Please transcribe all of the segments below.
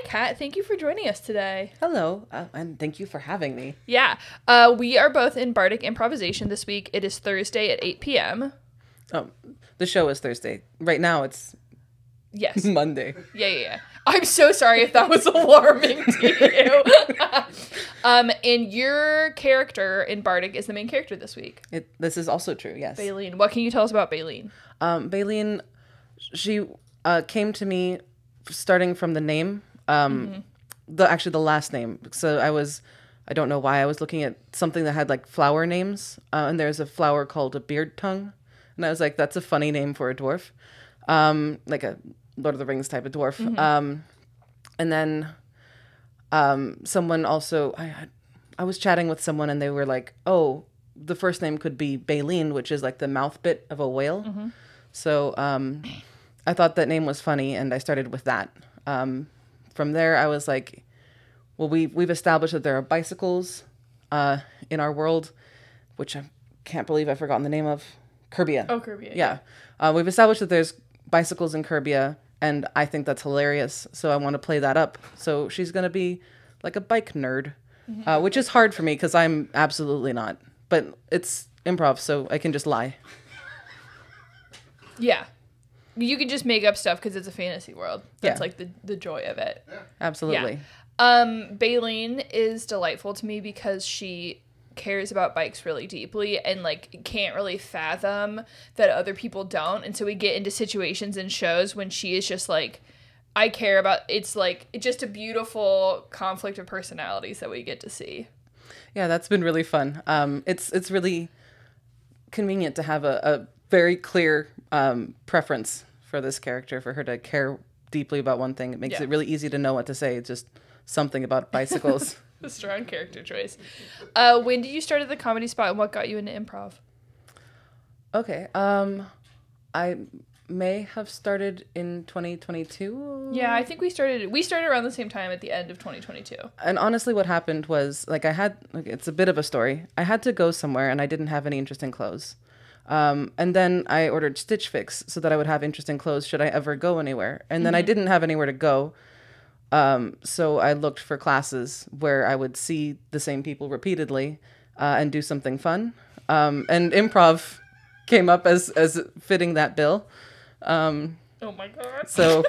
Hi, Kat. Thank you for joining us today. Hello, and thank you for having me. Yeah. We are both in Bardic Improvisation this week. It is Thursday at 8 p.m. Oh, the show is Thursday. Right now it's Yes. Monday. Yeah. I'm so sorry if that was alarming to you. And your character in Bardic is the main character this week. This is also true, yes. Baleen. What can you tell us about Baleen? Baleen, she came to me starting from the name, the last name. So I don't know why, I was looking at something that had like flower names, and there's a flower called a beard tongue, and I was like, that's a funny name for a dwarf, like a Lord of the Rings type of dwarf. And then someone also, I was chatting with someone and they were like, oh, the first name could be Baleen, which is like the mouth bit of a whale. So I thought that name was funny, and I started with that. From there, I was like, well, we've established that there are bicycles in our world, which I can't believe I've forgotten the name of. Curbia. Oh, Curbia. Yeah. We've established that there's bicycles in Curbia, and I think that's hilarious. So I want to play that up. So she's going to be like a bike nerd, which is hard for me because I'm absolutely not. But it's improv, so I can just lie. Yeah. You can just make up stuff because it's a fantasy world. That's like the joy of it. Yeah. Absolutely. Yeah. Baleen is delightful to me because she cares about bikes really deeply and like can't really fathom that other people don't. And so we get into situations and shows when she is just like, I care about, it's just a beautiful conflict of personalities that we get to see. Yeah, that's been really fun. It's really convenient to have a very clear preference for this character, for her to care deeply about one thing. It makes it really easy to know what to say. It's just something about bicycles. A strong character choice. When did you start at the Comedy Spot, and what got you into improv? Okay. I may have started in 2022. Yeah, I think we started around the same time at the end of 2022. And honestly, what happened was, it's a bit of a story. I had to go somewhere, and I didn't have any interesting clothes. And then I ordered Stitch Fix so that I would have interesting clothes should I ever go anywhere. And then I didn't have anywhere to go. So I looked for classes where I would see the same people repeatedly and do something fun. And improv came up as fitting that bill. Oh my god. So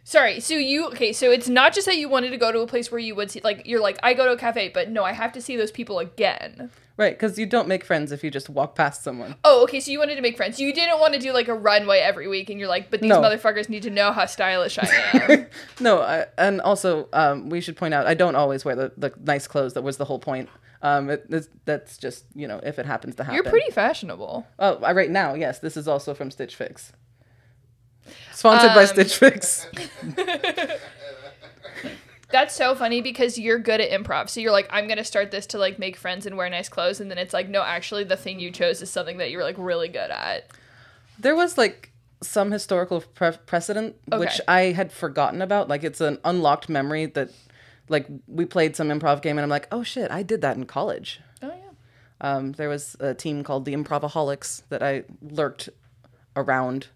sorry, so it's not just that you wanted to go to a place where you would see, like, you're like, I go to a cafe, but no, I have to see those people again. right, because you don't make friends if you just walk past someone. Oh, okay, so you wanted to make friends. You didn't want to do, like, a runway every week, and you're like, but these motherfuckers need to know how stylish I am. No, and also, we should point out, I don't always wear the nice clothes. That was the whole point. That's just, if it happens to happen. You're pretty fashionable. Oh, right now, yes. This is also from Stitch Fix. Sponsored by Stitch Fix. That's so funny because you're good at improv. So you're like, I'm going to start this to like make friends and wear nice clothes. And then it's like, no, actually the thing you chose is something that you're like really good at. There was like some historical precedent, which I had forgotten about. Like it's an unlocked memory that like we played some improv game and I'm like, oh shit, I did that in college. Oh yeah. There was a team called the Improvaholics that I lurked around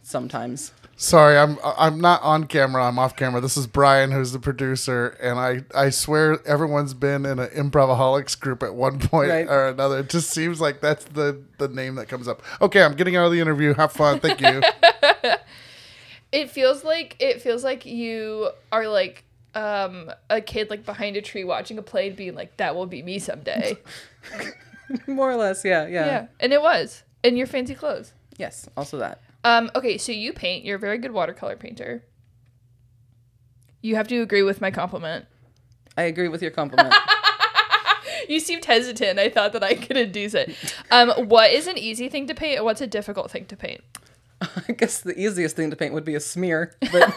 sometimes. Sorry, I'm not on camera. I'm off camera. This is Brian, who's the producer, and I swear everyone's been in an Improvaholics group at one point or another. It just seems like that's the name that comes up. Okay, I'm getting out of the interview. Have fun. Thank you. It feels like you are like a kid like behind a tree watching a play and being like, that will be me someday. More or less, yeah. Yeah, and it was. In your fancy clothes. Yes, also that. Okay, so you paint. You're a very good watercolor painter. You have to agree with my compliment. I agree with your compliment. You seemed hesitant. I thought that I could induce it. What is an easy thing to paint and what's a difficult thing to paint? I guess the easiest thing to paint would be a smear. But,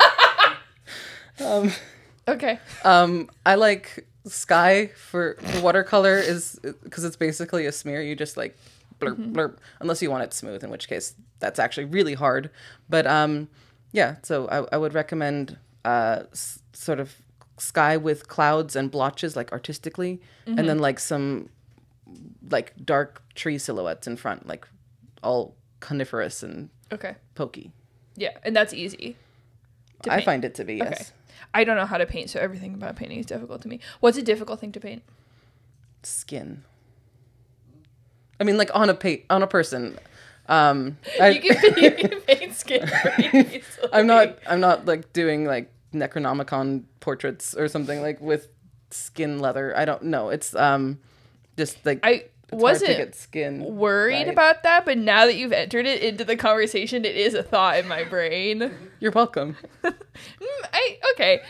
okay. I like sky for watercolor is because it's basically a smear. You just like blurp, blurp, unless you want it smooth, in which case that's actually really hard. But yeah, so I would recommend sort of sky with clouds and blotches, like artistically, and then like some like dark tree silhouettes in front, like all coniferous and pokey. Yeah, and that's easy. I find it to be, yes. Okay. I don't know how to paint, so everything about painting is difficult to me. What's a difficult thing to paint? Skin. I mean, like on a person. You can paint skin pretty easily. I'm not like doing like Necronomicon portraits or something like with skin leather. I don't know. It's just like it's wasn't hard to get skin worried about that, but now that you've entered it into the conversation, it is a thought in my brain. You're welcome. Okay.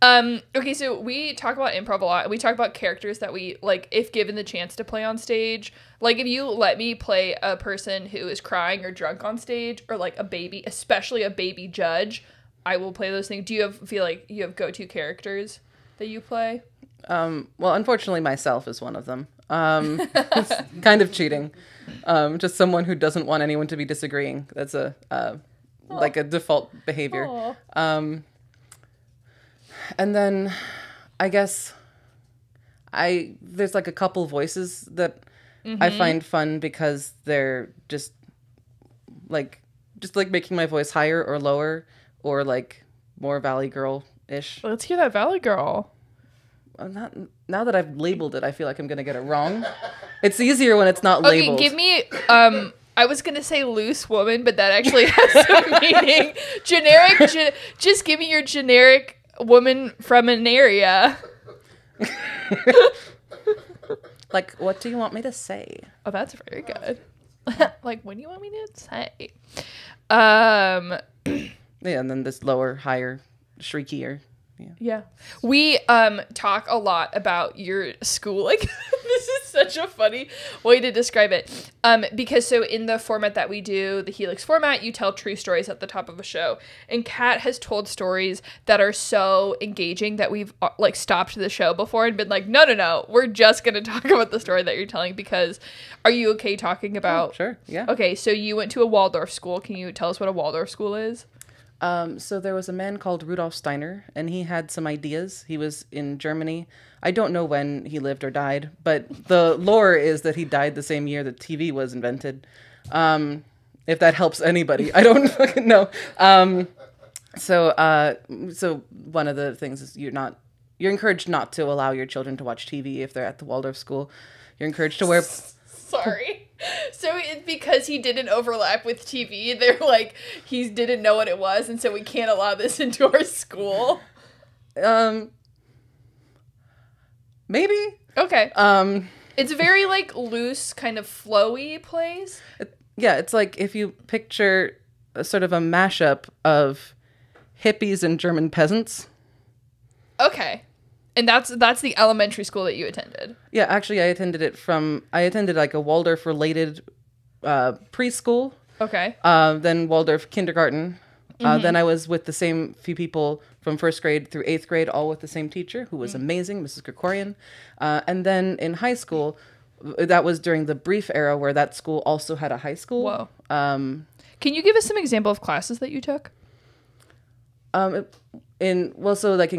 Okay, so we talk about improv a lot. We talk about characters that we, like, if given the chance to play on stage. Like, if you let me play a person who is crying or drunk on stage, or, like, a baby, especially a baby judge, I will play those things. Do you feel like you have go-to characters that you play? Well, unfortunately, myself is one of them. It's kind of cheating. Just someone who doesn't want anyone to be disagreeing. That's like a default behavior. And then I guess there's like a couple voices that I find fun because they're just like making my voice higher or lower or like more Valley Girl-ish. Let's hear that Valley Girl. Now that I've labeled it, I feel like I'm going to get it wrong. It's easier when it's not labeled. Okay, give me, I was going to say loose woman, but that actually has some meaning. Generic, just give me your generic woman from an area. Like, what do you want me to say? Oh, that's very good. Like, what do you want me to say? Yeah, and then this lower, higher, shriekier. Yeah. We talk a lot about your school. Like, this is such a funny way to describe it. Because so in the format that we do, the Helix format, you tell true stories at the top of a show. And Kat has told stories that are so engaging that we've like stopped the show before and been like, no, we're just going to talk about the story that you're telling because are you okay talking about? Oh, sure. Yeah. Okay. So you went to a Waldorf school. Can you tell us what a Waldorf school is? So there was a man called Rudolf Steiner, and he had some ideas. He was in Germany. I don't know when he lived or died, but the lore is that he died the same year that TV was invented. If that helps anybody, I don't fucking know. So one of the things is you're encouraged not to allow your children to watch TV if they're at the Waldorf school. You're encouraged to wear... Sorry. So it's because he didn't overlap with TV, they're like, he didn't know what it was, and so we can't allow this into our school? Maybe. Okay. It's very, like, loose, kind of flowy place. It's like if you picture a sort of a mashup of hippies and German peasants. Okay. And that's the elementary school that you attended. Yeah, actually, I attended like a Waldorf related preschool. Okay. Then Waldorf kindergarten. Then I was with the same few people from 1st grade through 8th grade, all with the same teacher who was amazing, Mrs. Krikorian. And then in high school, that was during the brief era where that school also had a high school. Whoa. Can you give us some example of classes that you took? In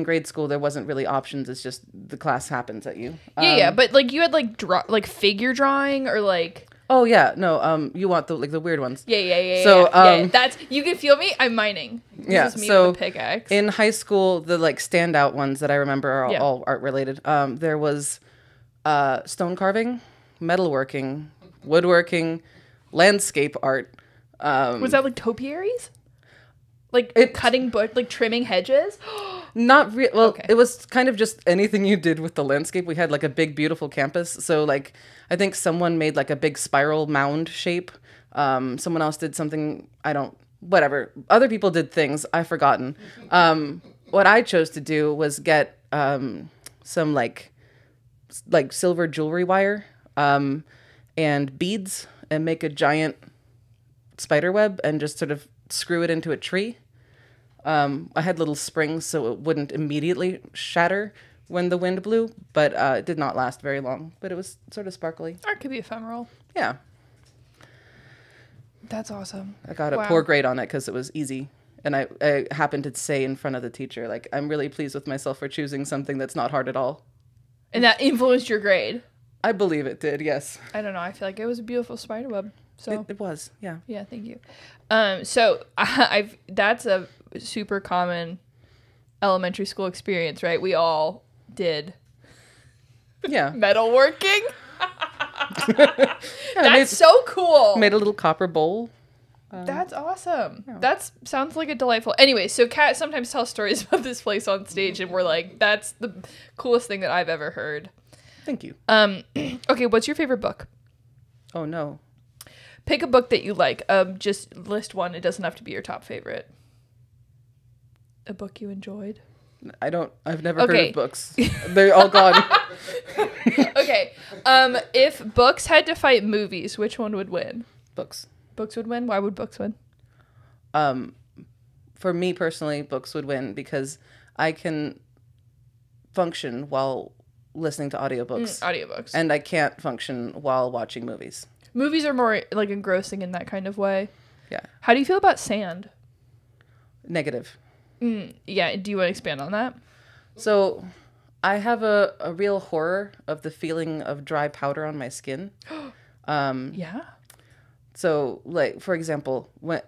grade school there wasn't really options. It's just the class happens at you. But like you had like figure drawing or like. Oh yeah, no. You want the weird ones. Yeah. So that's you can feel me. I'm mining. This is me with a pickaxe. In high school, the like standout ones that I remember are all art related. There was stone carving, metalworking, woodworking, landscape art. Was that like topiaries? Like cutting like trimming hedges? Not real. Well, okay. It was kind of just anything you did with the landscape. We had like a big, beautiful campus. So like, I think someone made like a big spiral mound shape. Someone else did something. Whatever. Other people did things. I've forgotten. What I chose to do was get some like silver jewelry wire and beads and make a giant spider web and just sort of screw it into a tree. I had little springs so it wouldn't immediately shatter when the wind blew, but it did not last very long. But it was sort of sparkly. Art could be ephemeral. Yeah. That's awesome. I got a poor grade on it because it was easy. And I happened to say in front of the teacher, like, I'm really pleased with myself for choosing something that's not hard at all. And that influenced your grade? I believe it did, yes. I don't know. I feel like it was a beautiful spiderweb. So It was, yeah. yeah, thank you. So that's a super common elementary school experience, right? We all did Yeah. metalworking. That's so cool. Made a little copper bowl. That's awesome. Yeah. That sounds like a delightful. Anyway, so Kat sometimes tells stories about this place on stage, and we're like, that's the coolest thing that I've ever heard. Thank you. Okay, what's your favorite book? Oh, no. Pick a book that you like. Just list one. It doesn't have to be your top favorite. A book you enjoyed? I've never heard of books. They're all gone. Okay. If books had to fight movies, which one would win? Books. Books would win? Why would books win? For me personally, books would win because I can function while listening to audiobooks. Audiobooks. And I can't function while watching movies. Movies are more like engrossing in that kind of way. Yeah. How do you feel about sand? Negative. Yeah. Do you want to expand on that? So I have a real horror of the feeling of dry powder on my skin. Yeah. So, like, for example, when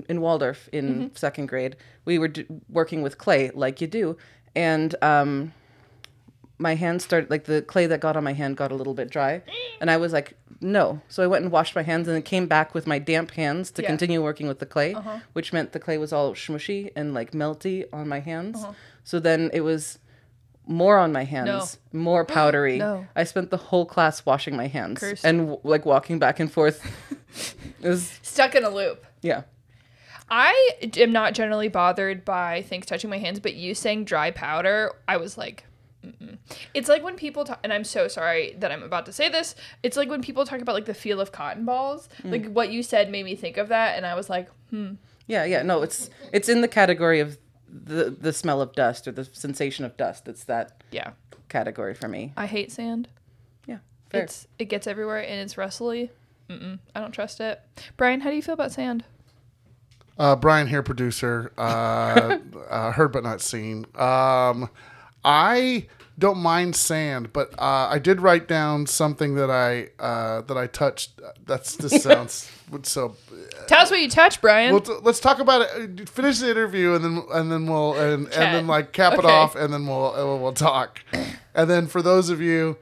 in Waldorf in second grade, we were working with clay, like you do, and my hand started, like, the clay that got on my hand got a little bit dry, and I was like, no. So I went and washed my hands, and then came back with my damp hands to continue working with the clay, which meant the clay was all smushy and, like, melty on my hands. So then it was more on my hands, more powdery. No. I spent the whole class washing my hands. Cursed. And like walking back and forth. It was stuck in a loop. Yeah. I am not generally bothered by things touching my hands, but you saying dry powder, I was like, mm-mm. It's like when people talk, and I'm so sorry that I'm about to say this, it's like when people talk about like the feel of cotton balls. Like what you said made me think of that, and I was like, Yeah, no, it's in the category of the smell of dust or the sensation of dust. It's that category for me. I hate sand. Yeah, fair. It gets everywhere and it's rustly. I don't trust it. Brian, how do you feel about sand? Brian here, producer. Heard but not seen. I don't mind sand, but I did write down something that I touched. This sounds so. Tell us what you touched, Brian. Well, let's talk about it. Finish the interview, and then we'll and then like cap it off, and then we'll talk. And then for those of you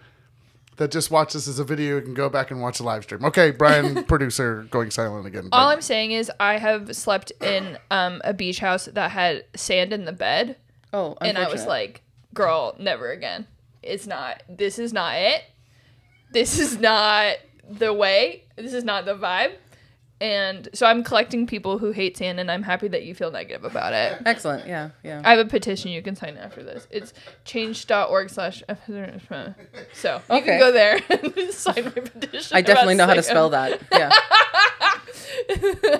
that just watch this as a video, you can go back and watch the live stream. Okay, Brian, producer, going silent again. All I'm saying is I have slept in a beach house that had sand in the bed. Oh, and I was like, girl, never again. This is not it. This is not the way. This is not the vibe. And so I'm collecting people who hate sand, and I'm happy that you feel negative about it. Excellent. Yeah. I have a petition you can sign after this. It's change.org/. So you can go there and sign my petition. I definitely know how to spell that. Yeah.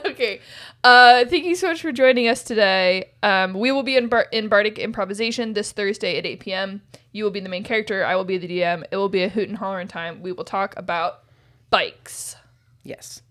Okay. Thank you so much for joining us today. We will be in Bardic Improvisation this Thursday at 8 p.m. You will be the main character. I will be the DM. It will be a hoot and hollering time. We will talk about bikes. Yes.